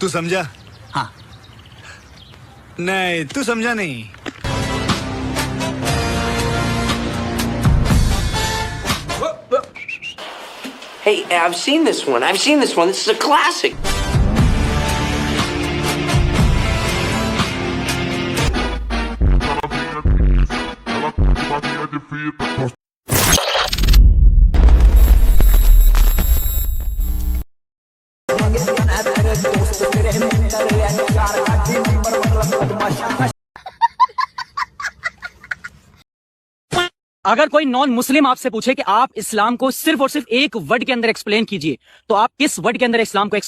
तू समझा? हाँ। नहीं, तू समझा नहीं। Hey, I've seen this one. This is a classic. अगर कोई नॉन मुस्लिम आपसे पूछे कि आप इस्लाम को सिर्फ और सिर्फ एक वर्ड के अंदर एक्सप्लेन कीजिए, तो आप किस वर्ड के अंदर इस्लाम को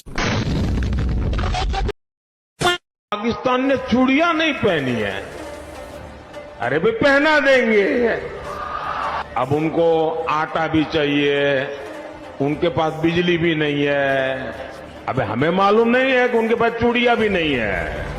पाकिस्तान ने चूड़ियां नहीं पहनी है, अरे भाई पहना देंगे। अब उनको आटा भी चाहिए, उनके पास बिजली भी नहीं है। अबे हमें मालूम नहीं है कि उनके पास चूड़ियां भी नहीं है।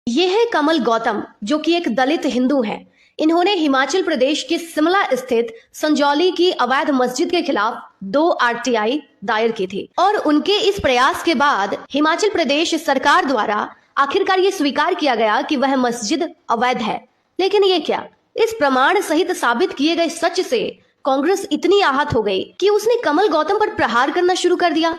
ये है कमल गौतम, जो कि एक दलित हिंदू हैं। इन्होंने हिमाचल प्रदेश के शिमला स्थित संजौली की अवैध मस्जिद के खिलाफ 2 आरटीआई दायर की थी और उनके इस प्रयास के बाद हिमाचल प्रदेश सरकार द्वारा आखिरकार ये स्वीकार किया गया कि वह मस्जिद अवैध है। लेकिन ये क्या, इस प्रमाण सहित साबित किए गए सच से कांग्रेस इतनी आहत हो गई कि उसने कमल गौतम पर प्रहार करना शुरू कर दिया।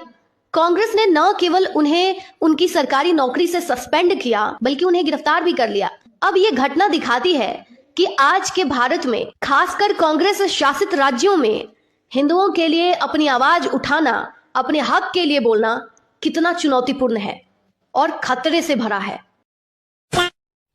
कांग्रेस ने न केवल उन्हें उनकी सरकारी नौकरी से सस्पेंड किया, बल्कि उन्हें गिरफ्तार भी कर लिया। अब ये घटना दिखाती है कि आज के भारत में, खासकर कांग्रेस शासित राज्यों में, हिंदुओं के लिए अपनी आवाज उठाना, अपने हक के लिए बोलना कितना चुनौतीपूर्ण है और खतरे से भरा है।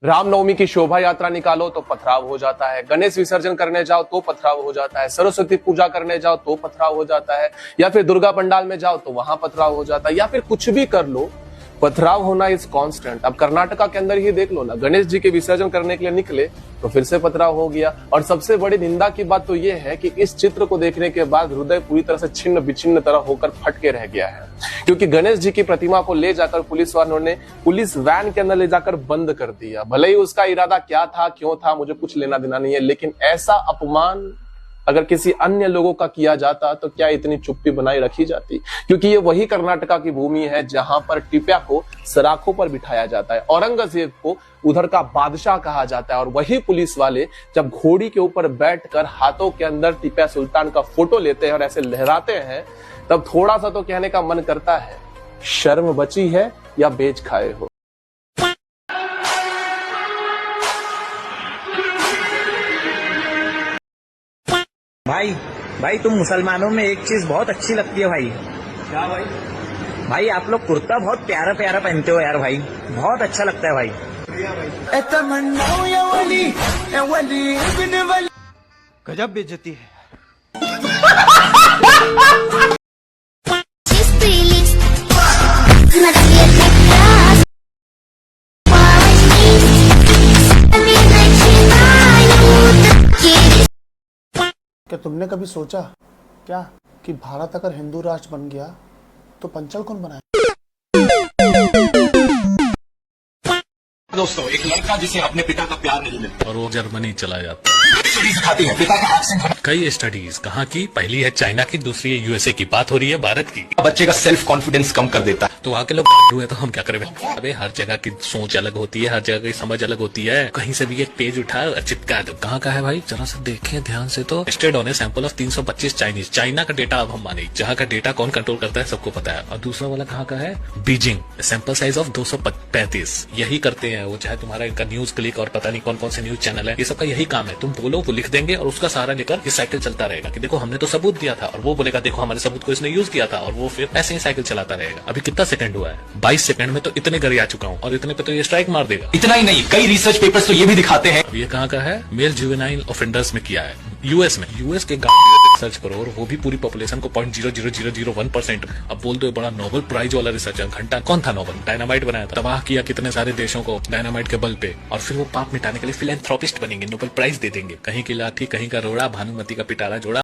रामनवमी की शोभा यात्रा निकालो तो पथराव हो जाता है, गणेश विसर्जन करने जाओ तो पथराव हो जाता है, सरस्वती पूजा करने जाओ तो पथराव हो जाता है, या फिर दुर्गा पंडाल में जाओ तो वहां पथराव हो जाता है, या फिर कुछ भी कर लो, पथराव होना इज कांस्टेंट। अब कर्नाटका के अंदर ही देख लो ना, गणेश जी के विसर्जन करने के लिए निकले तो फिर से पथराव हो गया। और सबसे बड़ी निंदा की बात तो ये है कि इस चित्र को देखने के बाद हृदय पूरी तरह से छिन्न विच्छिन्न तरह होकर फट के रह गया है, क्योंकि गणेश जी की प्रतिमा को ले जाकर पुलिस वालों ने पुलिस वैन के अंदर ले जाकर बंद कर दिया। भले ही उसका इरादा क्या था, क्यों था, मुझे कुछ लेना देना नहीं है, लेकिन ऐसा अपमान अगर किसी अन्य लोगों का किया जाता तो क्या इतनी चुप्पी बनाई रखी जाती? क्योंकि ये वही कर्नाटका की भूमि है जहां पर टिप्या को सराखों पर बिठाया जाता है, औरंगजेब को उधर का बादशाह कहा जाता है। और वही पुलिस वाले जब घोड़ी के ऊपर बैठकर हाथों के अंदर टिप्या सुल्तान का फोटो लेते हैं और ऐसे लहराते हैं, तब थोड़ा सा तो कहने का मन करता है, शर्म बची है या बेच खाए हो। भाई तुम मुसलमानों में एक चीज बहुत अच्छी लगती है भाई। क्या भाई? भाई आप लोग कुर्ता बहुत प्यारा प्यारा पहनते हो यार भाई, बहुत अच्छा लगता है भाई। गजब बेइज्जती है। क्या तुमने कभी सोचा क्या कि भारत अगर हिंदू राष्ट्र बन गया तो पंचल कौन बनाए? दोस्तों, एक लड़का जिसे अपने पिता का प्यार नहीं मिलता और वो जर्मनी चला जाता है, सिखाती है पिता का एक्सेंट। कई स्टडीज कहाँ की, पहली है चाइना की, दूसरी है यूएसए की, बात हो रही है भारत की। बच्चे का सेल्फ कॉन्फिडेंस कम कर देता है। तो वहाँ के लोग हुए तो हम क्या करें? अबे हर जगह की सोच अलग होती है, हर जगह की समझ अलग होती है। कहीं से भी एक पेज उठा चिपका दो, कहाँ का है भाई, जरा सा देखें ध्यान से। तो tested on a sample of 325 Chinese, China का डेटा अब हम माने, जहाँ का डेटा कौन कंट्रोल करता है सबको पता है। और दूसरा वाला कहाँ का है, बीजिंग, सैंपल साइज ऑफ 235। यही करते हैं वो, चाहे तुम्हारा इनका न्यूज क्लिक और पता नहीं कौन कौन से न्यूज चैनल है, ये सबका यही काम है। तुम बोलो वो लिख देंगे और उसका सहारा लेकर ये साइकिल चलता रहेगा कि देखो हमने तो सबूत दिया था, और वो बोलेगा देखो हमारे सबूत को इसने यूज किया था, और वो फिर ऐसे ही साइकिल चलाता रहेगा। अभी कितना सेकंड हुआ है, 22 सेकंड में तो इतने गरिया चुका हूँ, और इतने पे तो ये स्ट्राइक मार देगा। इतना ही नहीं, कई रिसर्च पेपर्स तो ये भी दिखाते हैं। ये कहाँ का है, मेल जुवेनाइल ऑफेंडर्स में किया है, यूएस में। यूएस के सर्च करो और वो भी पूरी पॉपुलेशन को 0.00001%। अब बोल दो बड़ा नोबेल प्राइज वाला रिसर्च घंटा, कौन था नोबेल? डायनामाइट बनाया था, तबाह किया कितने सारे देशों को डायनामाइट के बल पे, और फिर वो पाप मिटाने के लिए फिलैंथ्रोपिस्ट बनेंगे, नोबेल प्राइज दे देंगे। कहीं की लाठी कहीं का रोड़ा, भानुमति का पिटारा जोड़ा।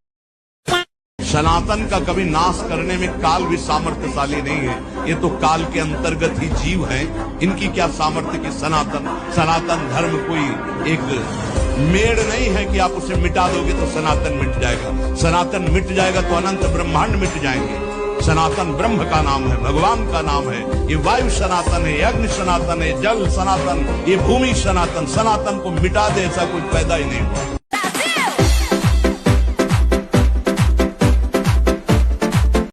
सनातन का कभी नाश करने में काल भी सामर्थ्यशाली नहीं है, ये तो काल के अंतर्गत ही जीव हैं। इनकी क्या सामर्थ्य की सनातन धर्म कोई एक मेड़ नहीं है कि आप उसे मिटा दोगे तो सनातन मिट जाएगा। सनातन मिट जाएगा तो अनंत ब्रह्मांड मिट जाएंगे। सनातन ब्रह्म का नाम है, भगवान का नाम है। ये वायु सनातन है, ये अग्नि सनातन है, जल सनातन, ये भूमि सनातन। सनातन को मिटा दे ऐसा कोई पैदा ही नहीं हुआ।